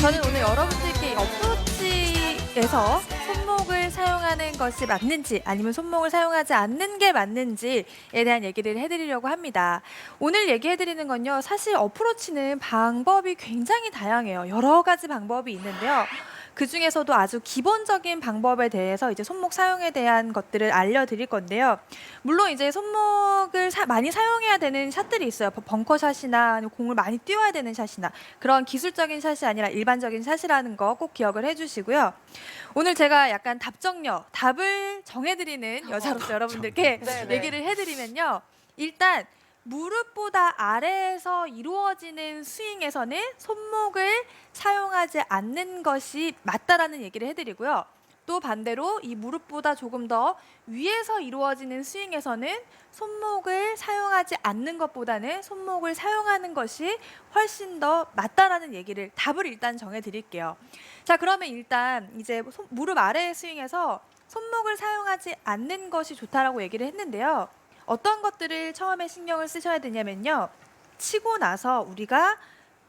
저는 오늘 여러분들께 어프로치에서 손목을 사용하는 것이 맞는지 아니면 손목을 사용하지 않는 게 맞는지에 대한 얘기를 해드리려고 합니다. 오늘 얘기해드리는 건요. 사실 어프로치는 방법이 굉장히 다양해요. 여러 가지 방법이 있는데요. 그 중에서도 아주 기본적인 방법에 대해서 이제 손목 사용에 대한 것들을 알려드릴 건데요. 물론 이제 손목을 많이 사용해야 되는 샷들이 있어요. 벙커샷이나 아니면 공을 많이 띄워야 되는 샷이나 그런 기술적인 샷이 아니라 일반적인 샷이라는 거 꼭 기억을 해주시고요. 오늘 제가 약간 답을 정해드리는 여자로서 여러분들께 얘기를 해드리면요. 일단 무릎보다 아래에서 이루어지는 스윙에서는 손목을 사용하지 않는 것이 맞다라는 얘기를 해드리고요. 또 반대로 이 무릎보다 조금 더 위에서 이루어지는 스윙에서는 손목을 사용하지 않는 것보다는 손목을 사용하는 것이 훨씬 더 맞다라는 답을 일단 정해드릴게요. 자, 그러면 일단 이제 무릎 아래의 스윙에서 손목을 사용하지 않는 것이 좋다라고 얘기를 했는데요. 어떤 것들을 처음에 신경을 쓰셔야 되냐면요. 치고 나서 우리가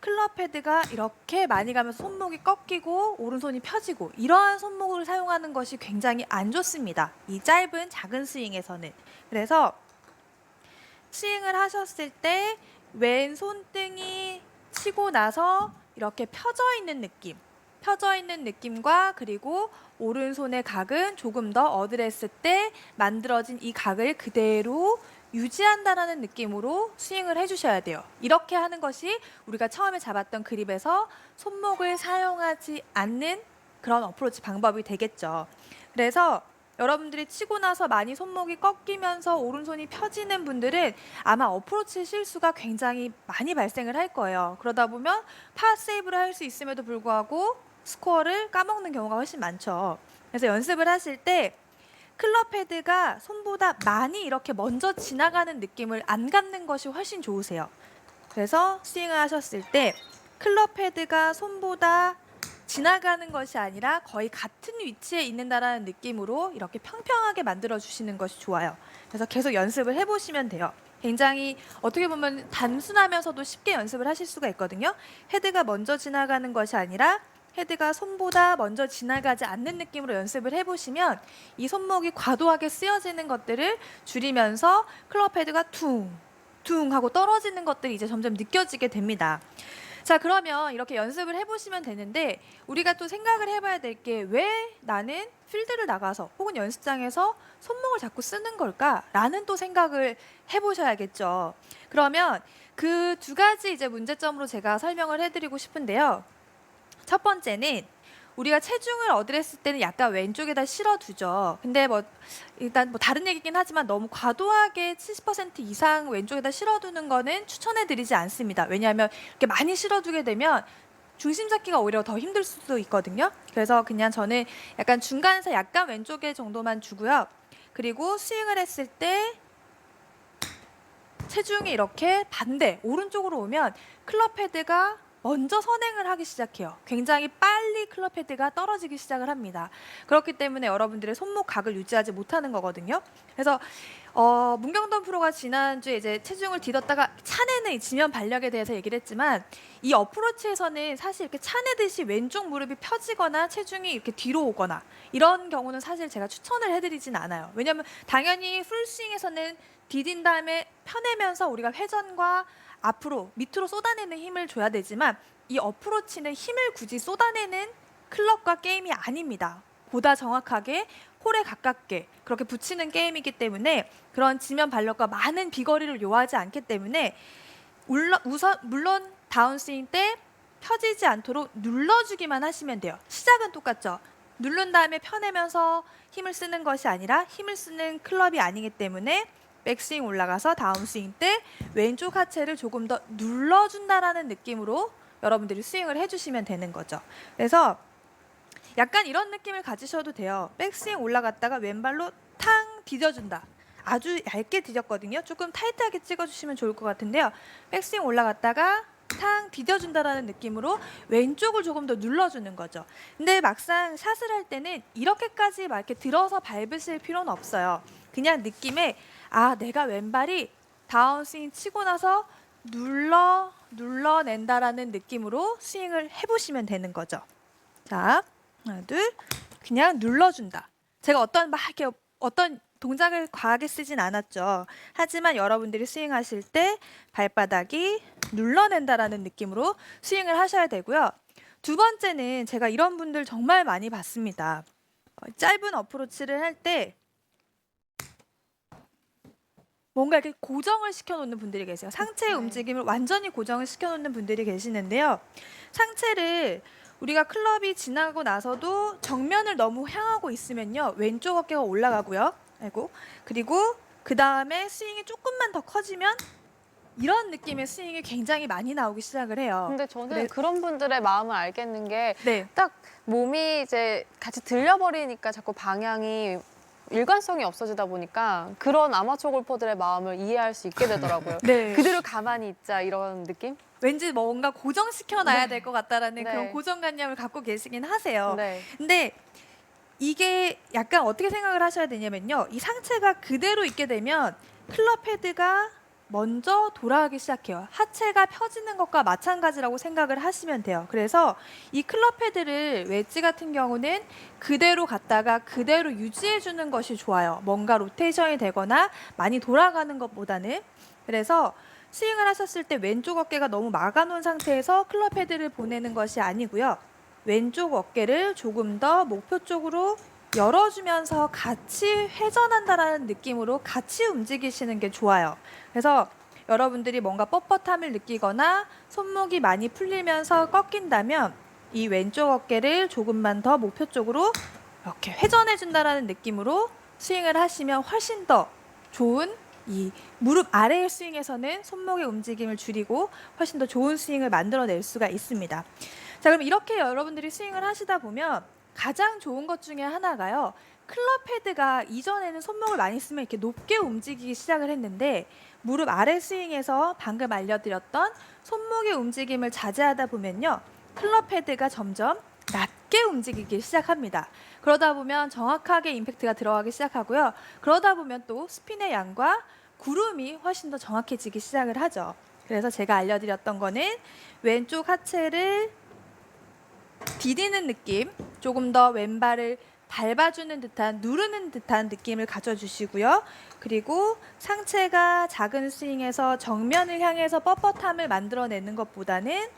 클럽 헤드가 이렇게 많이 가면서 손목이 꺾이고 오른손이 펴지고 이러한 손목을 사용하는 것이 굉장히 안 좋습니다. 이 짧은 작은 스윙에서는. 그래서 스윙을 하셨을 때 왼 손등이 치고 나서 이렇게 펴져 있는 느낌과 그리고 오른손의 각은 조금 더 어드레스 때 만들어진 이 각을 그대로 유지한다라는 느낌으로 스윙을 해주셔야 돼요. 이렇게 하는 것이 우리가 처음에 잡았던 그립에서 손목을 사용하지 않는 그런 어프로치 방법이 되겠죠. 그래서 여러분들이 치고 나서 많이 손목이 꺾이면서 오른손이 펴지는 분들은 아마 어프로치 실수가 굉장히 많이 발생을 할 거예요. 그러다 보면 파 세이브를 할 수 있음에도 불구하고 스코어를 까먹는 경우가 훨씬 많죠. 그래서 연습을 하실 때 클럽 헤드가 손보다 많이 이렇게 먼저 지나가는 느낌을 안 갖는 것이 훨씬 좋으세요. 그래서 스윙을 하셨을 때 클럽 헤드가 손보다 지나가는 것이 아니라 거의 같은 위치에 있는다라는 느낌으로 이렇게 평평하게 만들어 주시는 것이 좋아요. 그래서 계속 연습을 해보시면 돼요. 굉장히 어떻게 보면 단순하면서도 쉽게 연습을 하실 수가 있거든요. 헤드가 먼저 지나가는 것이 아니라 헤드가 손보다 먼저 지나가지 않는 느낌으로 연습을 해보시면 이 손목이 과도하게 쓰여지는 것들을 줄이면서 클럽 헤드가 퉁 하고 떨어지는 것들이 이제 점점 느껴지게 됩니다. 자, 그러면 이렇게 연습을 해보시면 되는데 우리가 또 생각을 해봐야 될 게 왜 나는 필드를 나가서 혹은 연습장에서 손목을 자꾸 쓰는 걸까라는 또 생각을 해보셔야겠죠. 그러면 그 두 가지 이제 문제점으로 제가 설명을 해드리고 싶은데요. 첫 번째는 우리가 체중을 어드레스 때는 약간 왼쪽에다 실어두죠. 근데 일단 다른 얘기긴 하지만 너무 과도하게 70% 이상 왼쪽에다 실어두는 거는 추천해드리지 않습니다. 왜냐하면 이렇게 많이 실어두게 되면 중심 잡기가 오히려 더 힘들 수도 있거든요. 그래서 그냥 저는 약간 중간에서 약간 왼쪽에 정도만 주고요. 그리고 스윙을 했을 때 체중이 이렇게 반대 오른쪽으로 오면 클럽 헤드가 먼저 선행을 하기 시작해요. 굉장히 빨리 클럽 헤드가 떨어지기 시작을 합니다. 그렇기 때문에 여러분들의 손목 각을 유지하지 못하는 거거든요. 그래서 문경돈 프로가 지난주에 이제 체중을 뒤덮다가 차내는 이 지면 반력에 대해서 얘기를 했지만 이 어프로치에서는 사실 이렇게 차내듯이 왼쪽 무릎이 펴지거나 체중이 이렇게 뒤로 오거나 이런 경우는 사실 제가 추천을 해드리진 않아요. 왜냐하면 당연히 풀스윙에서는 디딘 다음에 펴내면서 우리가 회전과 앞으로 밑으로 쏟아내는 힘을 줘야 되지만 이 어프로치는 힘을 굳이 쏟아내는 클럽과 게임이 아닙니다. 보다 정확하게 홀에 가깝게 그렇게 붙이는 게임이기 때문에 그런 지면 발력과 많은 비거리를 요하지 않기 때문에 물론 다운스윙 때 펴지지 않도록 눌러주기만 하시면 돼요. 시작은 똑같죠. 누른 다음에 펴내면서 힘을 쓰는 것이 아니라 힘을 쓰는 클럽이 아니기 때문에 백스윙 올라가서 다운스윙 때 왼쪽 하체를 조금 더 눌러준다라는 느낌으로 여러분들이 스윙을 해주시면 되는 거죠. 그래서 약간 이런 느낌을 가지셔도 돼요. 백스윙 올라갔다가 왼발로 탕 디뎌준다. 아주 얇게 디뎠거든요. 조금 타이트하게 찍어주시면 좋을 것 같은데요. 백스윙 올라갔다가 탕 디뎌준다라는 느낌으로 왼쪽을 조금 더 눌러주는 거죠. 근데 막상 샷을 할 때는 이렇게까지 막 이렇게 들어서 밟으실 필요는 없어요. 그냥 느낌에 내가 왼발이 다운스윙 치고 나서 눌러낸다라는 느낌으로 스윙을 해보시면 되는 거죠. 자, 하나, 둘, 그냥 눌러준다. 제가 어떤 동작을 과하게 쓰진 않았죠. 하지만 여러분들이 스윙하실 때 발바닥이 눌러낸다라는 느낌으로 스윙을 하셔야 되고요. 두 번째는 제가 이런 분들 정말 많이 봤습니다. 짧은 어프로치를 할 때 뭔가 이렇게 고정을 시켜놓는 분들이 계세요. 상체의 움직임을 완전히 고정을 시켜놓는 분들이 계시는데요. 상체를 우리가 클럽이 지나고 나서도 정면을 너무 향하고 있으면요. 왼쪽 어깨가 올라가고요. 그리고 그 다음에 스윙이 조금만 더 커지면 이런 느낌의 스윙이 굉장히 많이 나오기 시작을 해요. 근데 저는 그런 분들의 마음을 알겠는 게 네. 딱 몸이 이제 같이 들려버리니까 자꾸 방향이 일관성이 없어지다 보니까 그런 아마추어 골퍼들의 마음을 이해할 수 있게 되더라고요. 네. 그대로 가만히 있자 이런 느낌? 왠지 뭔가 고정시켜놔야 네. 될 것 같다라는 네. 그런 고정관념을 갖고 계시긴 하세요. 네. 근데 이게 약간 어떻게 생각을 하셔야 되냐면요. 이 상체가 그대로 있게 되면 클럽 헤드가 먼저 돌아가기 시작해요. 하체가 펴지는 것과 마찬가지라고 생각을 하시면 돼요. 그래서 이 클럽 헤드를 웨지 같은 경우는 그대로 갔다가 그대로 유지해 주는 것이 좋아요. 뭔가 로테이션이 되거나 많이 돌아가는 것보다는. 그래서 스윙을 하셨을 때 왼쪽 어깨가 너무 막아놓은 상태에서 클럽 헤드를 보내는 것이 아니고요. 왼쪽 어깨를 조금 더 목표 쪽으로 열어주면서 같이 회전한다라는 느낌으로 같이 움직이시는 게 좋아요. 그래서 여러분들이 뭔가 뻣뻣함을 느끼거나 손목이 많이 풀리면서 꺾인다면 이 왼쪽 어깨를 조금만 더 목표 쪽으로 이렇게 회전해준다라는 느낌으로 스윙을 하시면 훨씬 더 좋은 이 무릎 아래의 스윙에서는 손목의 움직임을 줄이고 훨씬 더 좋은 스윙을 만들어낼 수가 있습니다. 자, 그럼 이렇게 여러분들이 스윙을 하시다 보면 가장 좋은 것 중에 하나가요. 클럽 헤드가 이전에는 손목을 많이 쓰면 이렇게 높게 움직이기 시작을 했는데 무릎 아래 스윙에서 방금 알려드렸던 손목의 움직임을 자제하다 보면요. 클럽 헤드가 점점 낮게 움직이기 시작합니다. 그러다 보면 정확하게 임팩트가 들어가기 시작하고요. 그러다 보면 또 스핀의 양과 구름이 훨씬 더 정확해지기 시작을 하죠. 그래서 제가 알려드렸던 거는 왼쪽 하체를 디디는 느낌, 조금 더 왼발을 밟아주는 듯한, 누르는 듯한 느낌을 가져주시고요. 그리고 상체가 작은 스윙에서 정면을 향해서 뻣뻣함을 만들어내는 것보다는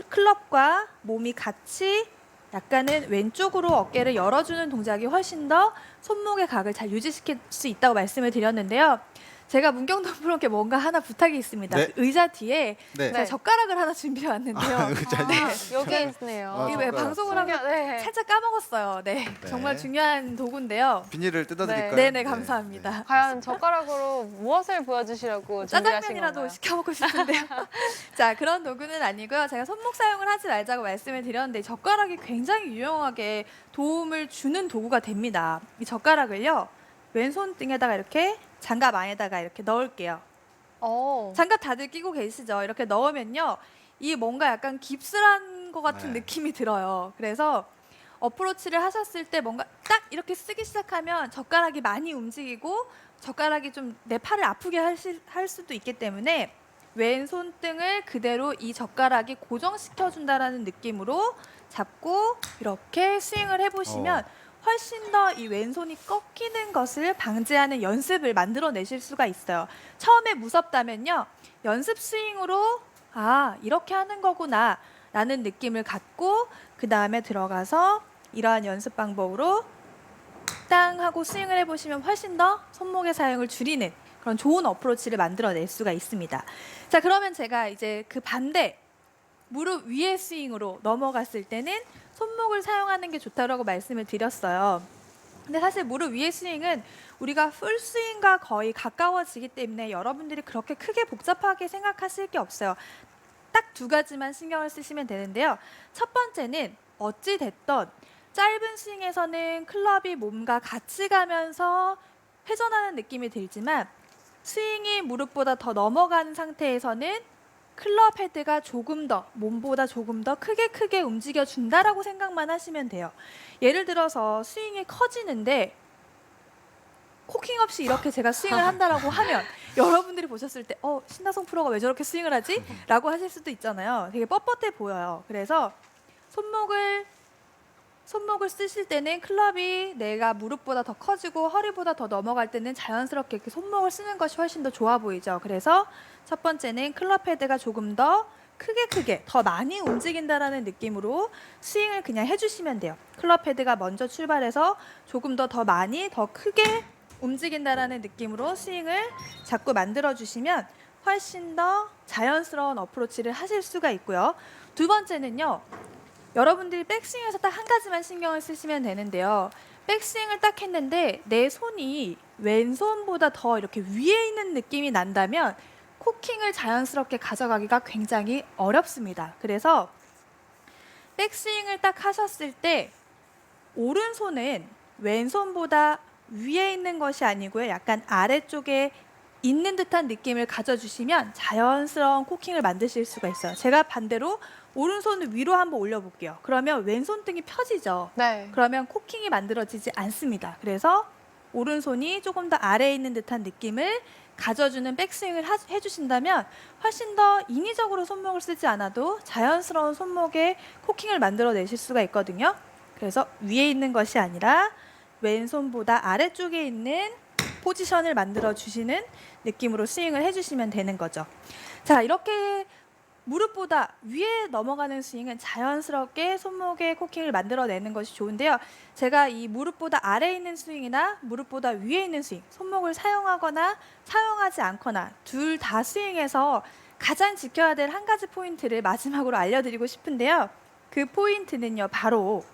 클럽과 몸이 같이 약간은 왼쪽으로 어깨를 열어주는 동작이 훨씬 더 손목의 각을 잘 유지시킬 수 있다고 말씀을 드렸는데요. 제가 문경동 프로께 뭔가 하나 부탁이 있습니다. 네. 의자 뒤에 네. 제가 젓가락을 하나 준비해 왔는데요. 의자 네. 여기 있네요. 이게 왜 젓가락. 방송을 하면 네. 살짝 까먹었어요. 네. 네. 정말 중요한 도구인데요. 비닐을 뜯어드릴까요? 네네, 감사합니다. 과연 젓가락으로 무엇을 보여주시려고 준비하신 짜장면이라도 건가요? 시켜 먹고 싶은데요. 자, 그런 도구는 아니고요. 제가 손목 사용을 하지 말자고 말씀을 드렸는데 젓가락이 굉장히 유용하게 도움을 주는 도구가 됩니다. 이 젓가락을요. 왼손 등에다가 이렇게 장갑 안에다가 이렇게 넣을게요. 장갑 다들 끼고 계시죠? 이렇게 넣으면요. 이 뭔가 약간 깁스한 것 같은 네. 느낌이 들어요. 그래서 어프로치를 하셨을 때 뭔가 딱 이렇게 쓰기 시작하면 젓가락이 많이 움직이고 젓가락이 좀 내 팔을 아프게 할 수도 있기 때문에 왼손등을 그대로 이 젓가락이 고정시켜준다라는 느낌으로 잡고 이렇게 스윙을 해보시면 훨씬 더 이 왼손이 꺾이는 것을 방지하는 연습을 만들어내실 수가 있어요. 처음에 무섭다면요. 연습 스윙으로 이렇게 하는 거구나 라는 느낌을 갖고 그 다음에 들어가서 이러한 연습 방법으로 땅 하고 스윙을 해보시면 훨씬 더 손목의 사용을 줄이는 그런 좋은 어프로치를 만들어낼 수가 있습니다. 자, 그러면 제가 이제 그 반대 무릎 위의 스윙으로 넘어갔을 때는 손목을 사용하는 게 좋다라고 말씀을 드렸어요. 근데 사실 무릎 위의 스윙은 우리가 풀스윙과 거의 가까워지기 때문에 여러분들이 그렇게 크게 복잡하게 생각하실 게 없어요. 딱 두 가지만 신경을 쓰시면 되는데요. 첫 번째는 어찌 됐던 짧은 스윙에서는 클럽이 몸과 같이 가면서 회전하는 느낌이 들지만 스윙이 무릎보다 더 넘어가는 상태에서는 클럽 헤드가 조금 더 몸보다 조금 더 크게 움직여준다라고 생각만 하시면 돼요. 예를 들어서 스윙이 커지는데 코킹 없이 이렇게 제가 스윙을 한다라고 하면 여러분들이 보셨을 때 신나성 프로가 왜 저렇게 스윙을 하지? 라고 하실 수도 있잖아요. 되게 뻣뻣해 보여요. 그래서 손목을 쓰실 때는 클럽이 내가 무릎보다 더 커지고 허리보다 더 넘어갈 때는 자연스럽게 이렇게 손목을 쓰는 것이 훨씬 더 좋아 보이죠. 그래서 첫 번째는 클럽 헤드가 조금 더 크게 더 많이 움직인다라는 느낌으로 스윙을 그냥 해주시면 돼요. 클럽 헤드가 먼저 출발해서 조금 더 많이 더 크게 움직인다라는 느낌으로 스윙을 자꾸 만들어주시면 훨씬 더 자연스러운 어프로치를 하실 수가 있고요. 두 번째는요. 여러분들이 백스윙에서 딱 한 가지만 신경을 쓰시면 되는데요. 백스윙을 딱 했는데 내 손이 왼손보다 더 이렇게 위에 있는 느낌이 난다면 코킹을 자연스럽게 가져가기가 굉장히 어렵습니다. 그래서 백스윙을 딱 하셨을 때 오른손은 왼손보다 위에 있는 것이 아니고요. 약간 아래쪽에 있는 듯한 느낌을 가져주시면 자연스러운 코킹을 만드실 수가 있어요. 제가 반대로 오른손을 위로 한번 올려볼게요. 그러면 왼손등이 펴지죠. 네. 그러면 코킹이 만들어지지 않습니다. 그래서 오른손이 조금 더 아래에 있는 듯한 느낌을 가져주는 백스윙을 해주신다면 훨씬 더 인위적으로 손목을 쓰지 않아도 자연스러운 손목에 코킹을 만들어내실 수가 있거든요. 그래서 위에 있는 것이 아니라 왼손보다 아래쪽에 있는 포지션을 만들어주시는 느낌으로 스윙을 해주시면 되는 거죠. 자, 이렇게 무릎보다 위에 넘어가는 스윙은 자연스럽게 손목에 코킹을 만들어내는 것이 좋은데요. 제가 이 무릎보다 아래에 있는 스윙이나 무릎보다 위에 있는 스윙, 손목을 사용하거나 사용하지 않거나 둘 다 스윙에서 가장 지켜야 될 한 가지 포인트를 마지막으로 알려드리고 싶은데요. 그 포인트는요, 바로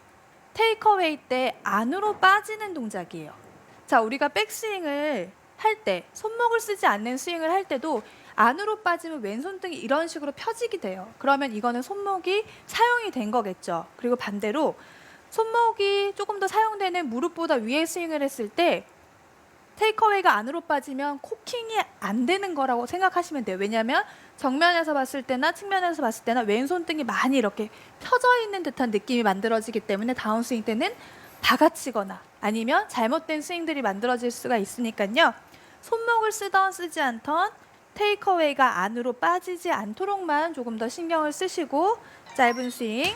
테이크어웨이 때 안으로 빠지는 동작이에요. 자, 우리가 백스윙을 할 때, 손목을 쓰지 않는 스윙을 할 때도 안으로 빠지면 왼손등이 이런 식으로 펴지게 돼요. 그러면 이거는 손목이 사용이 된 거겠죠. 그리고 반대로 손목이 조금 더 사용되는 무릎보다 위에 스윙을 했을 때 테이크어웨이가 안으로 빠지면 코킹이 안 되는 거라고 생각하시면 돼요. 왜냐하면 정면에서 봤을 때나 측면에서 봤을 때나 왼손등이 많이 이렇게 펴져 있는 듯한 느낌이 만들어지기 때문에 다운스윙 때는 다가치거나 아니면 잘못된 스윙들이 만들어질 수가 있으니까요. 손목을 쓰던 쓰지 않던 테이크어웨이가 안으로 빠지지 않도록만 조금 더 신경을 쓰시고 짧은 스윙,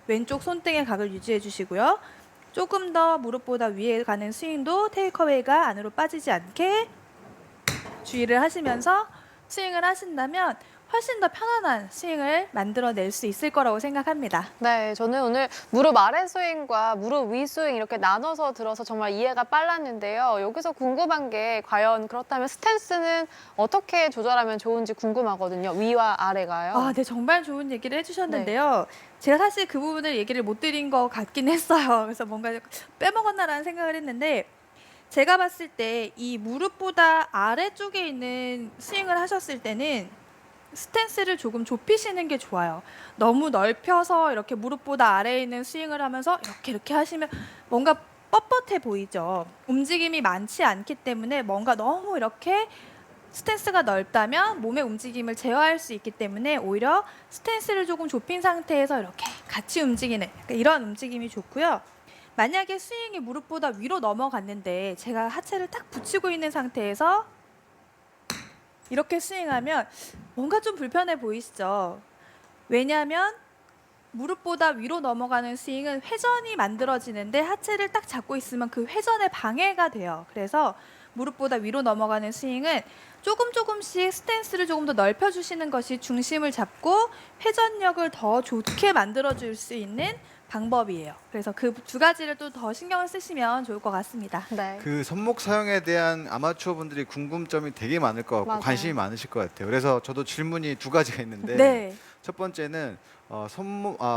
왼쪽 손등의 각을 유지해 주시고요. 조금 더 무릎보다 위에 가는 스윙도 테이크어웨이가 안으로 빠지지 않게 주의를 하시면서 스윙을 하신다면 훨씬 더 편안한 스윙을 만들어낼 수 있을 거라고 생각합니다. 네, 저는 오늘 무릎 아래 스윙과 무릎 위 스윙 이렇게 나눠서 들어서 정말 이해가 빨랐는데요. 여기서 궁금한 게 과연 그렇다면 스탠스는 어떻게 조절하면 좋은지 궁금하거든요. 위와 아래가요. 아, 네, 정말 좋은 얘기를 해주셨는데요. 제가 사실 그 부분을 얘기를 못 드린 것 같긴 했어요. 그래서 뭔가 빼먹었나라는 생각을 했는데 제가 봤을 때 이 무릎보다 아래쪽에 있는 스윙을 하셨을 때는 스탠스를 조금 좁히시는 게 좋아요. 너무 넓혀서 이렇게 무릎보다 아래에 있는 스윙을 하면서 이렇게 하시면 뭔가 뻣뻣해 보이죠. 움직임이 많지 않기 때문에 뭔가 너무 이렇게 스탠스가 넓다면 몸의 움직임을 제어할 수 있기 때문에 오히려 스탠스를 조금 좁힌 상태에서 이렇게 같이 움직이는 이런 움직임이 좋고요. 만약에 스윙이 무릎보다 위로 넘어갔는데 제가 하체를 딱 붙이고 있는 상태에서 이렇게 스윙하면 뭔가 좀 불편해 보이시죠? 왜냐하면 무릎보다 위로 넘어가는 스윙은 회전이 만들어지는데 하체를 딱 잡고 있으면 그 회전에 방해가 돼요. 그래서 무릎보다 위로 넘어가는 스윙은 조금씩 스탠스를 조금 더 넓혀주시는 것이 중심을 잡고 회전력을 더 좋게 만들어줄 수 있는 방법이에요. 그래서 그 두 가지를 또 더 신경을 쓰시면 좋을 것 같습니다. 네. 그 손목 사용에 대한 아마추어 분들이 궁금점이 되게 많을 것 같고 맞아요. 관심이 많으실 것 같아요. 그래서 저도 질문이 두 가지가 있는데 네. 첫 번째는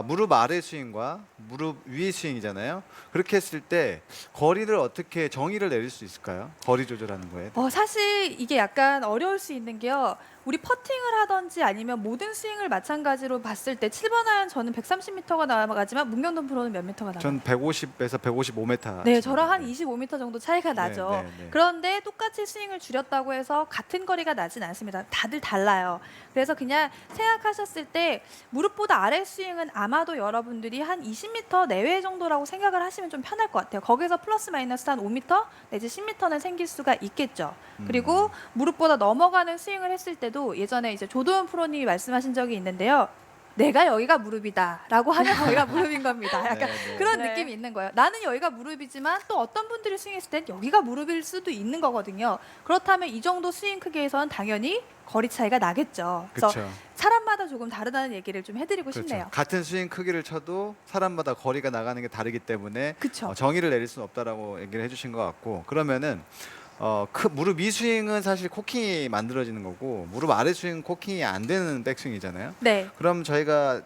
무릎 아래 스윙과 무릎 위 스윙이잖아요. 그렇게 했을 때 거리를 어떻게 정의를 내릴 수 있을까요? 거리 조절하는 거에. 사실 이게 약간 어려울 수 있는 게요. 우리 퍼팅을 하든지 아니면 모든 스윙을 마찬가지로 봤을 때 7번 아이언 저는 130m가 나가지만 문경돈 프로는 몇 미터가 나가요? 전 150에서 155m. 네, 저랑 한 25m 정도 차이가 네, 나죠. 네, 네. 그런데 똑같이 스윙을 줄였다고 해서 같은 거리가 나진 않습니다. 다들 달라요. 그래서 그냥 생각하셨을 때 무릎보다 아래 스윙은 아마도 여러분들이 한 20m 내외 정도라고 생각을 하시면 좀 편할 것 같아요. 거기서 플러스 마이너스 한 5m 내지 10m는 생길 수가 있겠죠. 그리고 무릎보다 넘어가는 스윙을 했을 때도 예전에 이제 조도현 프로님이 말씀하신 적이 있는데요. 내가 여기가 무릎이다라고 하면 거기가 무릎인 겁니다. 약간 네, 네. 그런 네. 느낌이 있는 거예요. 나는 여기가 무릎이지만 또 어떤 분들이 스윙했을 땐 여기가 무릎일 수도 있는 거거든요. 그렇다면 이 정도 스윙 크기에선 당연히 거리 차이가 나겠죠. 그래서 그렇죠. 사람마다 조금 다르다는 얘기를 좀 해드리고 싶네요. 같은 스윙 크기를 쳐도 사람마다 거리가 나가는 게 다르기 때문에 그쵸. 정의를 내릴 수는 없다라고 얘기를 해주신 것 같고, 그러면은 무릎 위 스윙은 사실 코킹이 만들어지는 거고 무릎 아래 스윙은 코킹이 안 되는 백스윙이잖아요. 네. 그럼 저희가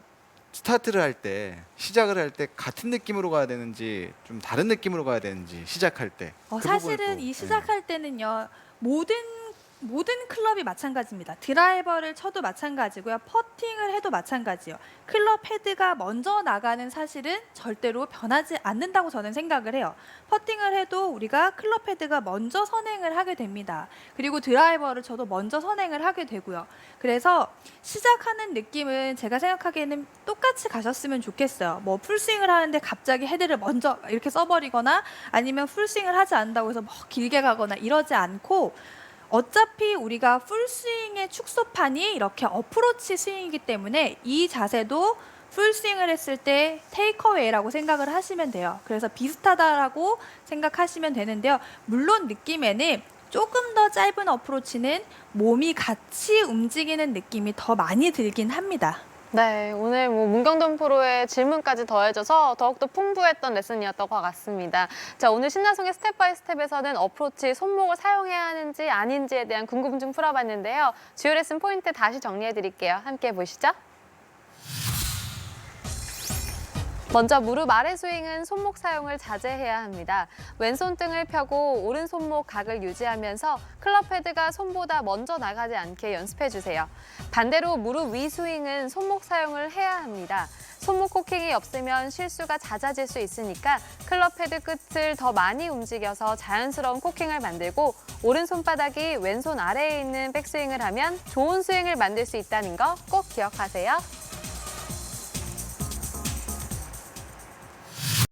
스타트를 할 때, 시작을 할 때 같은 느낌으로 가야 되는지 좀 다른 느낌으로 가야 되는지, 시작할 때. 그 사실은 부분을 또, 이 시작할 때는요. 모든 클럽이 마찬가지입니다. 드라이버를 쳐도 마찬가지고요. 퍼팅을 해도 마찬가지요. 클럽 헤드가 먼저 나가는 사실은 절대로 변하지 않는다고 저는 생각을 해요. 퍼팅을 해도 우리가 클럽 헤드가 먼저 선행을 하게 됩니다. 그리고 드라이버를 쳐도 먼저 선행을 하게 되고요. 그래서 시작하는 느낌은 제가 생각하기에는 똑같이 가셨으면 좋겠어요. 뭐 풀스윙을 하는데 갑자기 헤드를 먼저 이렇게 써버리거나 아니면 풀스윙을 하지 않는다고 해서 뭐 길게 가거나 이러지 않고 어차피 우리가 풀스윙의 축소판이 이렇게 어프로치 스윙이기 때문에 이 자세도 풀스윙을 했을 때 테이크어웨이라고 생각을 하시면 돼요. 그래서 비슷하다라고 생각하시면 되는데요. 물론 느낌에는 조금 더 짧은 어프로치는 몸이 같이 움직이는 느낌이 더 많이 들긴 합니다. 네, 오늘 문경돈 프로의 질문까지 더해져서 더욱더 풍부했던 레슨이었던 것 같습니다. 자, 오늘 신나성의 스텝 바이 스텝에서는 어프로치 손목을 사용해야 하는지 아닌지에 대한 궁금증 풀어봤는데요. 주요 레슨 포인트 다시 정리해드릴게요. 함께 보시죠. 먼저 무릎 아래 스윙은 손목 사용을 자제해야 합니다. 왼손 등을 펴고 오른 손목 각을 유지하면서 클럽 헤드가 손보다 먼저 나가지 않게 연습해주세요. 반대로 무릎 위 스윙은 손목 사용을 해야 합니다. 손목 코킹이 없으면 실수가 잦아질 수 있으니까 클럽 헤드 끝을 더 많이 움직여서 자연스러운 코킹을 만들고 오른 손바닥이 왼손 아래에 있는 백스윙을 하면 좋은 스윙을 만들 수 있다는 거 꼭 기억하세요.